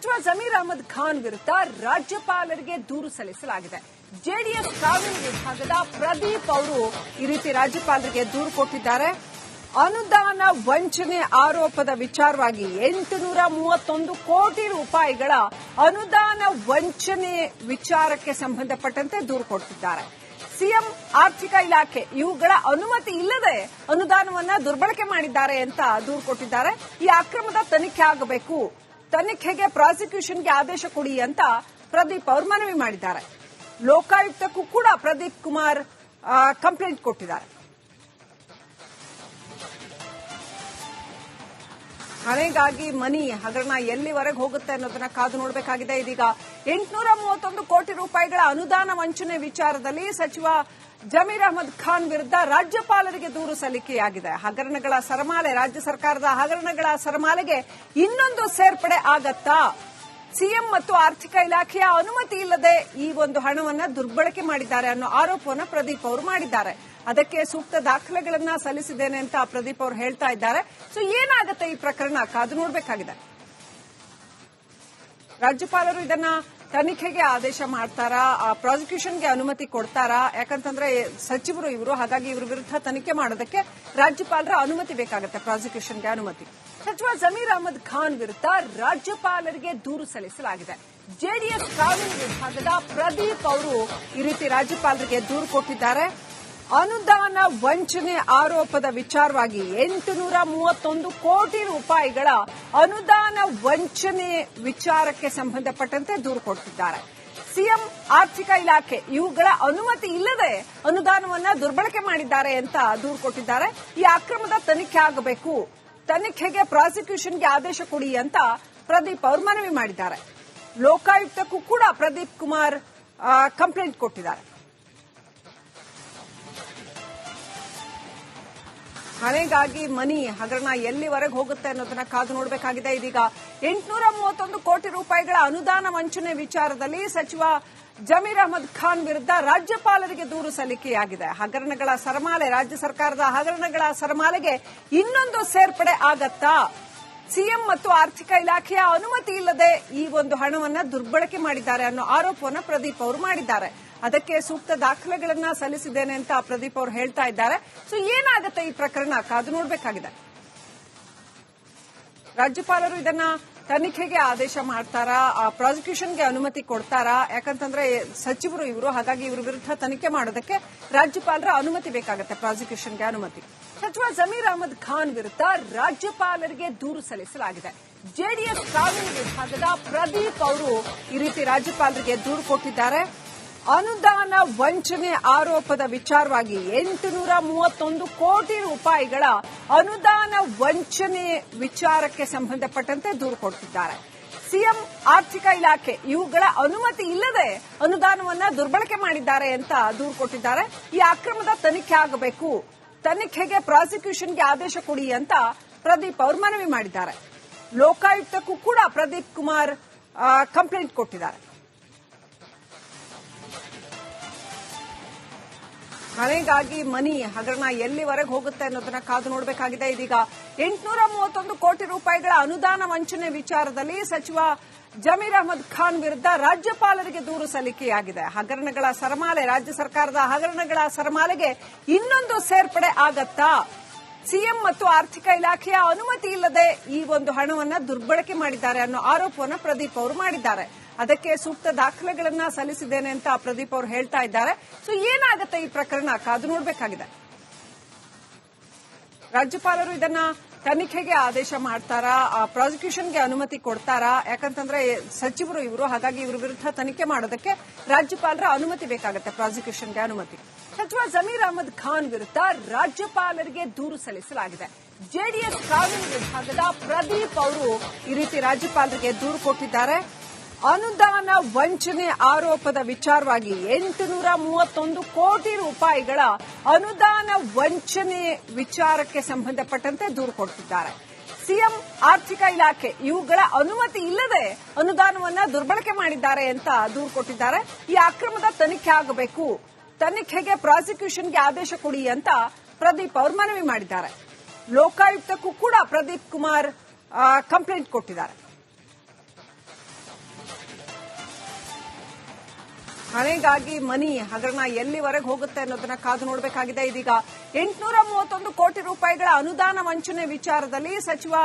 ಸಚಿವ ಜಮೀರ್ ಅಹಮದ್ ಖಾನ್ ವಿರುದ್ಧ ರಾಜ್ಯಪಾಲರಿಗೆ ದೂರು ಸಲ್ಲಿಸಲಾಗಿದೆ. ಜೆಡಿಎಸ್ ಕಾನೂನು ವಿಭಾಗದ ಪ್ರದೀಪ್ ಅವರು ಈ ರೀತಿ ರಾಜ್ಯಪಾಲರಿಗೆ ದೂರು ಕೊಟ್ಟಿದ್ದಾರೆ. ಅನುದಾನ ವಂಚನೆ ಆರೋಪದ ವಿಚಾರವಾಗಿ 831 ಕೋಟಿ ರೂಪಾಯಿಗಳ ಅನುದಾನ ವಂಚನೆ ವಿಚಾರಕ್ಕೆ ಸಂಬಂಧಪಟ್ಟಂತೆ ದೂರು ಕೊಟ್ಟಿದ್ದಾರೆ. ಸಿಎಂ, ಆರ್ಥಿಕ ಇಲಾಖೆ ಇವುಗಳ ಅನುಮತಿ ಇಲ್ಲದೆ ಅನುದಾನವನ್ನ ದುರ್ಬಳಕೆ ಮಾಡಿದ್ದಾರೆ ಅಂತ ದೂರು ಕೊಟ್ಟಿದ್ದಾರೆ. ಈ ಅಕ್ರಮದ ತನಿಖೆ ಆಗಬೇಕು, ತನಿಖೆಗೆ ಪ್ರಾಸಿಕ್ಯೂಷನ್ಗೆ ಆದೇಶ ಕೊಡಿ ಅಂತ ಪ್ರದೀಪ್ ಅವರು ಮನವಿ ಮಾಡಿದ್ದಾರೆ. ಲೋಕಾಯುಕ್ತಕ್ಕೂ ಕೂಡ ಪ್ರದೀಪ್ ಕುಮಾರ್ ಕಂಪ್ಲೇಂಟ್ ಕೊಟ್ಟಿದ್ದಾರೆ. ಹಣೆಗಾಗಿ ಮನಿ ಹಗರಣ ಎಲ್ಲಿವರೆಗೆ ಹೋಗುತ್ತೆ ಅನ್ನೋದನ್ನ ಕಾದು ನೋಡಬೇಕಾಗಿದೆ. ಇದೀಗ 831 ಕೋಟಿ ರೂಪಾಯಿಗಳ ಅನುದಾನ ವಂಚನೆ ವಿಚಾರದಲ್ಲಿ ಸಚಿವ ಜಮೀರ್ ಅಹಮದ್ ಖಾನ್ ವಿರುದ್ಧ ರಾಜ್ಯಪಾಲರಿಗೆ ದೂರು ಸಲ್ಲಿಕೆಯಾಗಿದೆ. ಹಗರಣಗಳ ಸರಮಾಲೆ, ರಾಜ್ಯ ಸರ್ಕಾರದ ಹಗರಣಗಳ ಸರಮಾಲೆಗೆ ಇನ್ನೊಂದು ಸೇರ್ಪಡೆ ಆಗತ್ತಾ? ಸಿಎಂ ಮತ್ತು ಆರ್ಥಿಕ ಇಲಾಖೆಯ ಅನುಮತಿ ಇಲ್ಲದೆ ಈ ಒಂದು ಹಣವನ್ನ ದುರ್ಬಳಕೆ ಮಾಡಿದ್ದಾರೆ ಅನ್ನೋ ಆರೋಪವನ್ನು ಪ್ರದೀಪ್ ಅವರು ಮಾಡಿದ್ದಾರೆ. ಅದಕ್ಕೆ ಸೂಕ್ತ ದಾಖಲೆಗಳನ್ನ ಸಲ್ಲಿಸಿದ್ದೇನೆ ಅಂತ ಪ್ರದೀಪ್ ಅವರು ಹೇಳ್ತಾ ಇದ್ದಾರೆ. ಸೊ ಏನಾಗುತ್ತೆ ಈ ಪ್ರಕರಣ ಕಾದು ನೋಡಬೇಕಾಗಿದೆ. ರಾಜ್ಯಪಾಲರು ಇದನ್ನ ತನಿಖೆಗೆ ಆದೇಶ ಮಾಡ್ತಾರಾ, ಪ್ರಾಸಿಕ್ಯೂಷನ್ಗೆ ಅನುಮತಿ ಕೊಡ್ತಾರಾ? ಯಾಕಂತಂದ್ರೆ ಸಚಿವರು ಇವರು, ಹಾಗಾಗಿ ಇವರ ವಿರುದ್ಧ ತನಿಖೆ ಮಾಡೋದಕ್ಕೆ ರಾಜ್ಯಪಾಲರ ಅನುಮತಿ ಬೇಕಾಗುತ್ತೆ, ಪ್ರಾಸಿಕ್ಯೂಷನ್ಗೆ ಅನುಮತಿ. ಸಚಿವ ಜಮೀರ್ ಅಹಮದ್ ಖಾನ್ ವಿರುದ್ಧ ರಾಜ್ಯಪಾಲರಿಗೆ ದೂರು ಸಲ್ಲಿಸಲಾಗಿದೆ. ಜೆಡಿಎಸ್ ಕಾನೂನು ವಿಭಾಗದ ಪ್ರದೀಪ್ ಅವರು ಈ ರೀತಿ ರಾಜ್ಯಪಾಲರಿಗೆ ದೂರು ಕೊಟ್ಟಿದ್ದಾರೆ. ಅನುದಾನ ವಂಚನೆ ಆರೋಪದ ವಿಚಾರವಾಗಿ 831 ಕೋಟಿ ರೂಪಾಯಿಗಳ ಅನುದಾನ ವಂಚನೆ ವಿಚಾರಕ್ಕೆ ಸಂಬಂಧಪಟ್ಟಂತೆ ದೂರು ಕೊಟ್ಟಿದ್ದಾರೆ. ಸಿಎಂ, ಆರ್ಥಿಕ ಇಲಾಖೆ ಇವುಗಳ ಅನುಮತಿ ಇಲ್ಲದೆ ಅನುದಾನವನ್ನ ದುರ್ಬಳಕೆ ಮಾಡಿದ್ದಾರೆ ಅಂತ ದೂರು ಕೊಟ್ಟಿದ್ದಾರೆ. ಈ ಅಕ್ರಮದ ತನಿಖೆ ಆಗಬೇಕು, ತನಿಖೆಗೆ ಪ್ರಾಸಿಕ್ಯೂಷನ್ಗೆ ಆದೇಶ ಕೊಡಿ ಅಂತ ಪ್ರದೀಪ್ ಅವರು ಮನವಿ ಮಾಡಿದ್ದಾರೆ. ಲೋಕಾಯುಕ್ತಕ್ಕೂ ಕೂಡ ಪ್ರದೀಪ್ ಕುಮಾರ್ ಕಂಪ್ಲೇಂಟ್ ಕೊಟ್ಟಿದ್ದಾರೆ. ಹಣೆಗಾಗಿ ಮನಿ ಹಗರಣ ಎಲ್ಲಿವರೆಗೆ ಹೋಗುತ್ತೆ ಅನ್ನೋದನ್ನ ಕಾದು ನೋಡಬೇಕಾಗಿದೆ. ಇದೀಗ 831 ಕೋಟಿ ರೂಪಾಯಿಗಳ ಅನುದಾನ ವಂಚನೆ ವಿಚಾರದಲ್ಲಿ ಸಚಿವ ಜಮೀರ್ ಅಹಮದ್ ಖಾನ್ ವಿರುದ್ಧ ರಾಜ್ಯಪಾಲರಿಗೆ ದೂರು ಸಲ್ಲಿಕೆಯಾಗಿದೆ. ಹಗರಣಗಳ ಸರಮಾಲೆ, ರಾಜ್ಯ ಸರ್ಕಾರದ ಹಗರಣಗಳ ಸರಮಾಲೆಗೆ ಇನ್ನೊಂದು ಸೇರ್ಪಡೆ ಆಗತ್ತಾ? ಸಿಎಂ ಮತ್ತು ಆರ್ಥಿಕ ಇಲಾಖೆಯ ಅನುಮತಿ ಇಲ್ಲದೆ ಈ ಒಂದು ಹಣವನ್ನ ದುರ್ಬಳಕೆ ಮಾಡಿದ್ದಾರೆ ಅನ್ನೋ ಆರೋಪವನ್ನು ಪ್ರದೀಪ್ ಅವರು ಮಾಡಿದ್ದಾರೆ. ಅದಕ್ಕೆ ಸೂಕ್ತ ದಾಖಲೆಗಳನ್ನ ಸಲ್ಲಿಸಿದ್ದೇನೆ ಅಂತ ಪ್ರದೀಪ್ ಅವರು ಹೇಳ್ತಾ ಇದ್ದಾರೆ. ಸೊ ಏನಾಗುತ್ತೆ ಈ ಪ್ರಕರಣ ಕಾದು ನೋಡಬೇಕಾಗಿದೆ. ರಾಜ್ಯಪಾಲರು ಇದನ್ನ ತನಿಖೆಗೆ ಆದೇಶ ಮಾಡ್ತಾರಾ, ಪ್ರಾಸಿಕ್ಯೂಷನ್ಗೆ ಅನುಮತಿ ಕೊಡ್ತಾರಾ? ಯಾಕಂತಂದ್ರೆ ಸಚಿವರು ಇವರು, ಹಾಗಾಗಿ ಇವರ ವಿರುದ್ಧ ತನಿಖೆ ಮಾಡೋದಕ್ಕೆ ರಾಜ್ಯಪಾಲರ ಅನುಮತಿ ಬೇಕಾಗುತ್ತೆ, ಪ್ರಾಸಿಕ್ಯೂಷನ್ಗೆ ಅನುಮತಿ. ಸಚಿವ ಜಮೀರ್ ಅಹಮದ್ ಖಾನ್ ವಿರುದ್ಧ ರಾಜ್ಯಪಾಲರಿಗೆ ದೂರು ಸಲ್ಲಿಸಲಾಗಿದೆ. ಜೆಡಿಎಸ್ ಕಾನೂನು ವಿಭಾಗದ ಪ್ರದೀಪ್ ಅವರು ಈ ರೀತಿ ರಾಜ್ಯಪಾಲರಿಗೆ ದೂರು ಕೊಟ್ಟಿದ್ದಾರೆ. ಅನುದಾನ ವಂಚನೆ ಆರೋಪದ ವಿಚಾರವಾಗಿ 831 ಕೋಟಿ ರೂಪಾಯಿಗಳ ಅನುದಾನ ವಂಚನೆ ವಿಚಾರಕ್ಕೆ ಸಂಬಂಧಪಟ್ಟಂತೆ ದೂರು ಕೊಟ್ಟಿದ್ದಾರೆ. ಸಿಎಂ, ಆರ್ಥಿಕ ಇಲಾಖೆ ಇವುಗಳ ಅನುಮತಿ ಇಲ್ಲದೆ ಅನುದಾನವನ್ನ ದುರ್ಬಳಕೆ ಮಾಡಿದ್ದಾರೆ ಅಂತ ದೂರು ಕೊಟ್ಟಿದ್ದಾರೆ. ಈ ಅಕ್ರಮದ ತನಿಖೆ ಆಗಬೇಕು, ತನಿಖೆಗೆ ಪ್ರಾಸಿಕ್ಯೂಷನ್ಗೆ ಆದೇಶ ಕೊಡಿ ಅಂತ ಪ್ರದೀಪ್ ಅವರು ಮನವಿ ಮಾಡಿದ್ದಾರೆ. ಲೋಕಾಯುಕ್ತಕ್ಕೂ ಕೂಡ ಪ್ರದೀಪ್ ಕುಮಾರ್ ಕಂಪ್ಲೇಂಟ್ ಕೊಟ್ಟಿದ್ದಾರೆ. ಹಣೆಗಾಗಿ ಮನಿ ಹಗರಣ ಎಲ್ಲಿವರೆಗೆ ಹೋಗುತ್ತೆ ಅನ್ನೋದನ್ನ ಕಾದು ನೋಡಬೇಕಾಗಿದೆ. ಇದೀಗ 831 ಕೋಟಿ ರೂಪಾಯಿಗಳ ಅನುದಾನ ವಂಚನೆ ವಿಚಾರದಲ್ಲಿ ಸಚಿವ ಜಮೀರ್ ಅಹಮದ್ ಖಾನ್ ವಿರುದ್ಧ ರಾಜ್ಯಪಾಲರಿಗೆ ದೂರು ಸಲ್ಲಿಕೆಯಾಗಿದೆ. ಹಗರಣಗಳ ಸರಮಾಲೆ, ರಾಜ್ಯ ಸರ್ಕಾರದ ಹಗರಣಗಳ ಸರಮಾಲೆಗೆ ಇನ್ನೊಂದು ಸೇರ್ಪಡೆ ಆಗತ್ತಾ? ಸಿಎಂ ಮತ್ತು ಆರ್ಥಿಕ ಇಲಾಖೆಯ ಅನುಮತಿ ಇಲ್ಲದೆ ಈ ಒಂದು ಹಣವನ್ನ ದುರ್ಬಳಕೆ ಮಾಡಿದ್ದಾರೆ ಅನ್ನೋ ಆರೋಪವನ್ನು ಪ್ರದೀಪ್ ಅವರು ಮಾಡಿದ್ದಾರೆ. ಅದಕ್ಕೆ ಸೂಕ್ತ ದಾಖಲೆಗಳನ್ನ ಸಲ್ಲಿಸಿದ್ದೇನೆ ಅಂತ ಪ್ರದೀಪ್ ಅವರು ಹೇಳ್ತಾ ಇದ್ದಾರೆ. ಸೊ ಏನಾಗುತ್ತೆ ಈ ಪ್ರಕರಣ ಕಾದು ನೋಡಬೇಕಾಗಿದೆ. ರಾಜ್ಯಪಾಲರು ಇದನ್ನ ತನಿಖೆಗೆ ಆದೇಶ ಮಾಡ್ತಾರಾ, ಪ್ರಾಸಿಕ್ಯೂಷನ್ಗೆ ಅನುಮತಿ ಕೊಡ್ತಾರಾ? ಯಾಕಂತಂದ್ರೆ ಸಚಿವರು ಇವರು, ಹಾಗಾಗಿ ಇವರ ವಿರುದ್ಧ ತನಿಖೆ ಮಾಡೋದಕ್ಕೆ ರಾಜ್ಯಪಾಲರ ಅನುಮತಿ ಬೇಕಾಗುತ್ತೆ, ಪ್ರಾಸಿಕ್ಯೂಷನ್ಗೆ ಅನುಮತಿ. ಸಚಿವ ಜಮೀರ್ ಅಹಮದ್ ಖಾನ್ ವಿರುದ್ಧ ರಾಜ್ಯಪಾಲರಿಗೆ ದೂರು ಸಲ್ಲಿಸಲಾಗಿದೆ. ಜೆಡಿಎಸ್ ಕಾನೂನು ವಿಭಾಗದ ಪ್ರದೀಪ್ ಅವರು ಈ ರೀತಿ ರಾಜ್ಯಪಾಲರಿಗೆ ದೂರು ಕೊಟ್ಟಿದ್ದಾರೆ. ಅನುದಾನ ವಂಚನೆ ಆರೋಪದ ವಿಚಾರವಾಗಿ 831 ಕೋಟಿ ರೂಪಾಯಿಗಳ ಅನುದಾನ ವಂಚನೆ ವಿಚಾರಕ್ಕೆ ಸಂಬಂಧಪಟ್ಟಂತೆ ದೂರು ಕೊಟ್ಟಿದ್ದಾರೆ. ಸಿಎಂ, ಆರ್ಥಿಕ ಇಲಾಖೆ ಇವುಗಳ ಅನುಮತಿ ಇಲ್ಲದೆ ಅನುದಾನವನ್ನ ದುರ್ಬಳಕೆ ಮಾಡಿದ್ದಾರೆ ಅಂತ ದೂರು ಕೊಟ್ಟಿದ್ದಾರೆ. ಈ ಅಕ್ರಮದ ತನಿಖೆ ಆಗಬೇಕು, ತನಿಖೆಗೆ ಪ್ರಾಸಿಕ್ಯೂಷನ್ಗೆ ಆದೇಶ ಕೊಡಿ ಅಂತ ಪ್ರದೀಪ್ ಅವರು ಮನವಿ ಮಾಡಿದ್ದಾರೆ. ಲೋಕಾಯುಕ್ತಕ್ಕೂ ಕೂಡ ಪ್ರದೀಪ್ ಕುಮಾರ್ ಕಂಪ್ಲೇಂಟ್ ಕೊಟ್ಟಿದ್ದಾರೆ. ಹಣೆಗಾಗಿ ಮನಿ ಹಗರಣ ಎಲ್ಲಿವರೆಗೆ ಹೋಗುತ್ತೆ ಅನ್ನೋದನ್ನ ಕಾದು ನೋಡಬೇಕಾಗಿದೆ. ಇದೀಗ 831 ಕೋಟಿ ರೂಪಾಯಿಗಳ ಅನುದಾನ ವಂಚನೆ ವಿಚಾರದಲ್ಲಿ ಸಚಿವ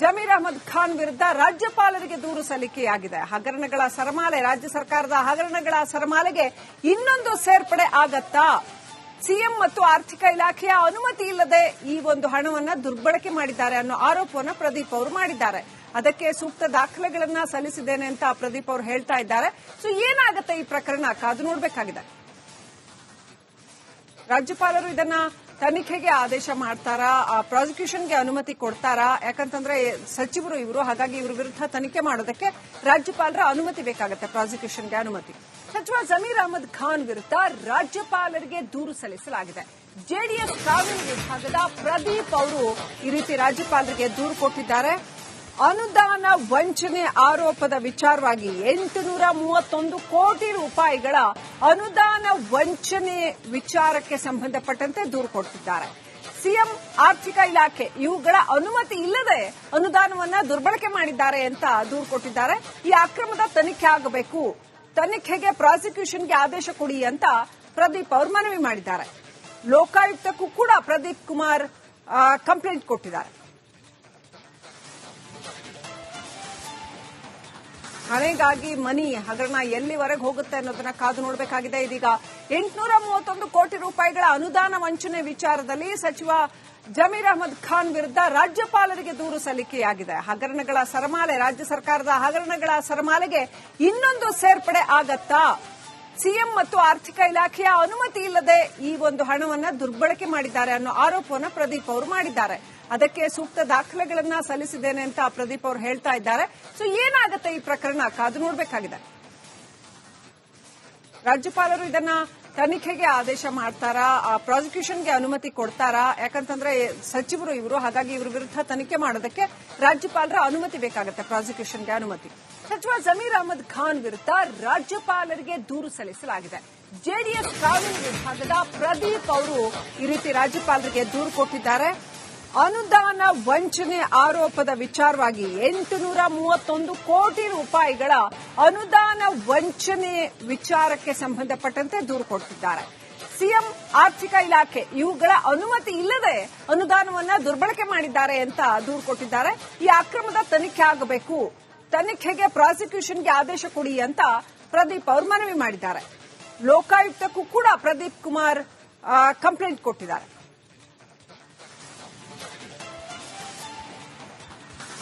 ಜಮೀರ್ ಅಹಮದ್ ಖಾನ್ ವಿರುದ್ಧ ರಾಜ್ಯಪಾಲರಿಗೆ ದೂರು ಸಲ್ಲಿಕೆಯಾಗಿದೆ. ಹಗರಣಗಳ ಸರಮಾಲೆ, ರಾಜ್ಯ ಸರ್ಕಾರದ ಹಗರಣಗಳ ಸರಮಾಲೆಗೆ ಇನ್ನೊಂದು ಸೇರ್ಪಡೆ ಆಗತ್ತಾ? ಸಿಎಂ ಮತ್ತು ಆರ್ಥಿಕ ಇಲಾಖೆಯ ಅನುಮತಿ ಇಲ್ಲದೆ ಈ ಒಂದು ಹಣವನ್ನ ದುರ್ಬಳಕೆ ಮಾಡಿದ್ದಾರೆ ಅನ್ನೋ ಆರೋಪವನ್ನು ಪ್ರದೀಪ್ ಅವರು ಮಾಡಿದ್ದಾರೆ. ಅದಕ್ಕೆ ಸೂಕ್ತ ದಾಖಲೆಗಳನ್ನ ಸಲ್ಲಿಸಿದ್ದೇನೆ ಅಂತ ಪ್ರದೀಪ್ ಅವರು ಹೇಳ್ತಾ ಇದ್ದಾರೆ. ಸೊ ಏನಾಗುತ್ತೆ ಈ ಪ್ರಕರಣ ಕಾದು ನೋಡಬೇಕಾಗಿದೆ. ರಾಜ್ಯಪಾಲರು ಇದನ್ನ ತನಿಖೆಗೆ ಆದೇಶ ಮಾಡ್ತಾರಾ, ಪ್ರಾಸಿಕ್ಯೂಷನ್ಗೆ ಅನುಮತಿ ಕೊಡ್ತಾರಾ? ಯಾಕಂತಂದ್ರೆ ಸಚಿವರು ಇವರು, ಹಾಗಾಗಿ ಇವರ ವಿರುದ್ಧ ತನಿಖೆ ಮಾಡೋದಕ್ಕೆ ರಾಜ್ಯಪಾಲರ ಅನುಮತಿ ಬೇಕಾಗುತ್ತೆ, ಪ್ರಾಸಿಕ್ಯೂಷನ್ಗೆ ಅನುಮತಿ. ಸಚಿವ ಜಮೀರ್ ಅಹಮದ್ ಖಾನ್ ವಿರುದ್ಧ ರಾಜ್ಯಪಾಲರಿಗೆ ದೂರು ಸಲ್ಲಿಸಲಾಗಿದೆ. ಜೆಡಿಎಸ್ ಕಾನೂನು ವಿಭಾಗದ ಪ್ರದೀಪ್ ಅವರು ಈ ರೀತಿ ರಾಜ್ಯಪಾಲರಿಗೆ ದೂರು ಕೊಟ್ಟಿದ್ದಾರೆ. ಅನುದಾನ ವಂಚನೆ ಆರೋಪದ ವಿಚಾರವಾಗಿ 831 ಕೋಟಿ ರೂಪಾಯಿಗಳ ಅನುದಾನ ವಂಚನೆ ವಿಚಾರಕ್ಕೆ ಸಂಬಂಧಪಟ್ಟಂತೆ ದೂರು ಕೊಟ್ಟಿದ್ದಾರೆ. ಸಿಎಂ, ಆರ್ಥಿಕ ಇಲಾಖೆ ಇವುಗಳ ಅನುಮತಿ ಇಲ್ಲದೆ ಅನುದಾನವನ್ನ ದುರ್ಬಳಕೆ ಮಾಡಿದ್ದಾರೆ ಅಂತ ದೂರು ಕೊಟ್ಟಿದ್ದಾರೆ. ಈ ಅಕ್ರಮದ ತನಿಖೆ ಆಗಬೇಕು, ತನಿಖೆಗೆ ಪ್ರಾಸಿಕ್ಯೂಷನ್ಗೆ ಆದೇಶ ಕೊಡಿ ಅಂತ ಪ್ರದೀಪ್ ಅವರು ಮನವಿ ಮಾಡಿದ್ದಾರೆ. ಲೋಕಾಯುಕ್ತಕ್ಕೂ ಕೂಡ ಪ್ರದೀಪ್ ಕುಮಾರ್ ಕಂಪ್ಲೇಂಟ್ ಕೊಟ್ಟಿದ್ದಾರೆ. ಹಣೆಗಾಗಿ ಮನಿ ಹಗರಣ ಎಲ್ಲಿವರೆಗೆ ಹೋಗುತ್ತೆ ಅನ್ನೋದನ್ನ ಕಾದು ನೋಡಬೇಕಾಗಿದೆ. ಇದೀಗ 831 ಕೋಟಿ ರೂಪಾಯಿಗಳ ಅನುದಾನ ವಂಚನೆ ವಿಚಾರದಲ್ಲಿ ಸಚಿವ ಜಮೀರ್ ಅಹಮದ್ ಖಾನ್ ವಿರುದ್ಧ ರಾಜ್ಯಪಾಲರಿಗೆ ದೂರು ಸಲ್ಲಿಕೆಯಾಗಿದೆ. ಹಗರಣಗಳ ಸರಮಾಲೆ, ರಾಜ್ಯ ಸರ್ಕಾರದ ಹಗರಣಗಳ ಸರಮಾಲೆಗೆ ಇನ್ನೊಂದು ಸೇರ್ಪಡೆ ಆಗತ್ತಾ? ಸಿಎಂ ಮತ್ತು ಆರ್ಥಿಕ ಇಲಾಖೆಯ ಅನುಮತಿ ಇಲ್ಲದೆ ಈ ಒಂದು ಹಣವನ್ನ ದುರ್ಬಳಕೆ ಮಾಡಿದ್ದಾರೆ ಅನ್ನೋ ಆರೋಪವನ್ನು ಪ್ರದೀಪ್ ಅವರು ಮಾಡಿದ್ದಾರೆ. ಅದಕ್ಕೆ ಸೂಕ್ತ ದಾಖಲೆಗಳನ್ನ ಸಲ್ಲಿಸಿದ್ದೇನೆ ಅಂತ ಪ್ರದೀಪ್ ಅವರು ಹೇಳ್ತಾ ಇದ್ದಾರೆ. ಸೊ ಏನಾಗುತ್ತೆ ಈ ಪ್ರಕರಣ ಕಾದು ನೋಡಬೇಕಾಗಿದೆ. ರಾಜ್ಯಪಾಲರು ಇದನ್ನ ತನಿಖೆಗೆ ಆದೇಶ ಮಾಡ್ತಾರಾ, ಪ್ರಾಸಿಕ್ಯೂಷನ್ಗೆ ಅನುಮತಿ ಕೊಡ್ತಾರಾ? ಯಾಕಂತಂದ್ರೆ ಸಚಿವರು ಇವರು, ಹಾಗಾಗಿ ಇವರ ವಿರುದ್ಧ ತನಿಖೆ ಮಾಡೋದಕ್ಕೆ ರಾಜ್ಯಪಾಲರ ಅನುಮತಿ ಬೇಕಾಗುತ್ತೆ, ಪ್ರಾಸಿಕ್ಯೂಷನ್ಗೆ ಅನುಮತಿ. ಸಚಿವ ಜಮೀರ್ ಅಹಮದ್ ಖಾನ್ ವಿರುದ್ಧ ರಾಜ್ಯಪಾಲರಿಗೆ ದೂರು ಸಲ್ಲಿಸಲಾಗಿದೆ. ಜೆಡಿಎಸ್ ಕಾನೂನು ವಿಭಾಗದ ಪ್ರದೀಪ್ ಅವರು ಈ ರೀತಿ ರಾಜ್ಯಪಾಲರಿಗೆ ದೂರು ಕೊಟ್ಟಿದ್ದಾರೆ. ಅನುದಾನ ವಂಚನೆ ಆರೋಪದ ವಿಚಾರವಾಗಿ 831 ಕೋಟಿ ರೂಪಾಯಿಗಳ ಅನುದಾನ ವಂಚನೆ ವಿಚಾರಕ್ಕೆ ಸಂಬಂಧಪಟ್ಟಂತೆ ದೂರು ಕೊಟ್ಟಿದ್ದಾರೆ. ಸಿಎಂ, ಆರ್ಥಿಕ ಇಲಾಖೆ ಇವುಗಳ ಅನುಮತಿ ಇಲ್ಲದೆ ಅನುದಾನವನ್ನ ದುರ್ಬಳಕೆ ಮಾಡಿದ್ದಾರೆ ಅಂತ ದೂರು ಕೊಟ್ಟಿದ್ದಾರೆ. ಈ ಅಕ್ರಮದ ತನಿಖೆ ಆಗಬೇಕು, ತನಿಖೆಗೆ ಪ್ರಾಸಿಕ್ಯೂಷನ್ಗೆ ಆದೇಶ ಕೊಡಿ ಅಂತ ಪ್ರದೀಪ್ ಅವರು ಮನವಿ ಮಾಡಿದ್ದಾರೆ. ಲೋಕಾಯುಕ್ತಕ್ಕೂ ಕೂಡ ಪ್ರದೀಪ್ ಕುಮಾರ್ ಕಂಪ್ಲೇಂಟ್ ಕೊಟ್ಟಿದ್ದಾರೆ.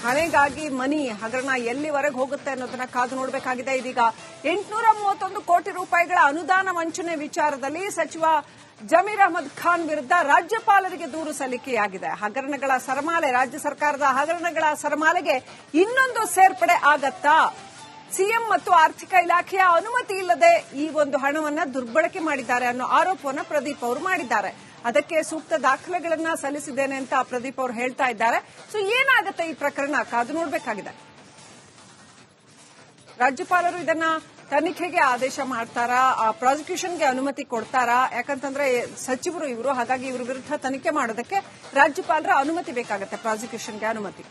ಹಣೆಗಾಗಿ ಮನಿ ಹಗರಣ ಎಲ್ಲಿವರೆಗೆ ಹೋಗುತ್ತೆ ಅನ್ನೋದನ್ನ ಕಾದು ನೋಡಬೇಕಾಗಿದೆ. ಇದೀಗ 831 ಕೋಟಿ ರೂಪಾಯಿಗಳ ಅನುದಾನ ವಂಚನೆ ವಿಚಾರದಲ್ಲಿ ಸಚಿವ ಜಮೀರ್ ಅಹಮದ್ ಖಾನ್ ವಿರುದ್ಧ ರಾಜ್ಯಪಾಲರಿಗೆ ದೂರು ಸಲ್ಲಿಕೆಯಾಗಿದೆ. ಹಗರಣಗಳ ಸರಮಾಲೆ, ರಾಜ್ಯ ಸರ್ಕಾರದ ಹಗರಣಗಳ ಸರಮಾಲೆಗೆ ಇನ್ನೊಂದು ಸೇರ್ಪಡೆ ಆಗತ್ತಾ? ಸಿಎಂ ಮತ್ತು ಆರ್ಥಿಕ ಇಲಾಖೆಯ ಅನುಮತಿ ಇಲ್ಲದೆ ಈ ಒಂದು ಹಣವನ್ನ ದುರ್ಬಳಕೆ ಮಾಡಿದ್ದಾರೆ ಅನ್ನೋ ಆರೋಪವನ್ನು ಪ್ರದೀಪ್ ಅವರು ಮಾಡಿದ್ದಾರೆ. ಅದಕ್ಕೆ ಸೂಕ್ತ ದಾಖಲೆಗಳನ್ನ ಸಲ್ಲಿಸಿದ್ದೇನೆ ಅಂತ ಪ್ರದೀಪ್ ಅವರು ಹೇಳ್ತಾ ಇದ್ದಾರೆ. ಸೊ ಏನಾಗುತ್ತೆ ಈ ಪ್ರಕರಣ ಕಾದು ನೋಡಬೇಕಾಗಿದೆ. ರಾಜ್ಯಪಾಲರು ಇದನ್ನ ತನಿಖೆಗೆ ಆದೇಶ ಮಾಡ್ತಾರಾ, ಪ್ರಾಸಿಕ್ಯೂಷನ್ಗೆ ಅನುಮತಿ ಕೊಡ್ತಾರಾ? ಯಾಕಂತಂದ್ರೆ ಸಚಿವರು ಇವರು, ಹಾಗಾಗಿ ಇವರ ವಿರುದ್ಧ ತನಿಖೆ ಮಾಡೋದಕ್ಕೆ ರಾಜ್ಯಪಾಲರ ಅನುಮತಿ ಬೇಕಾಗುತ್ತೆ, ಪ್ರಾಸಿಕ್ಯೂಷನ್ಗೆ ಅನುಮತಿ.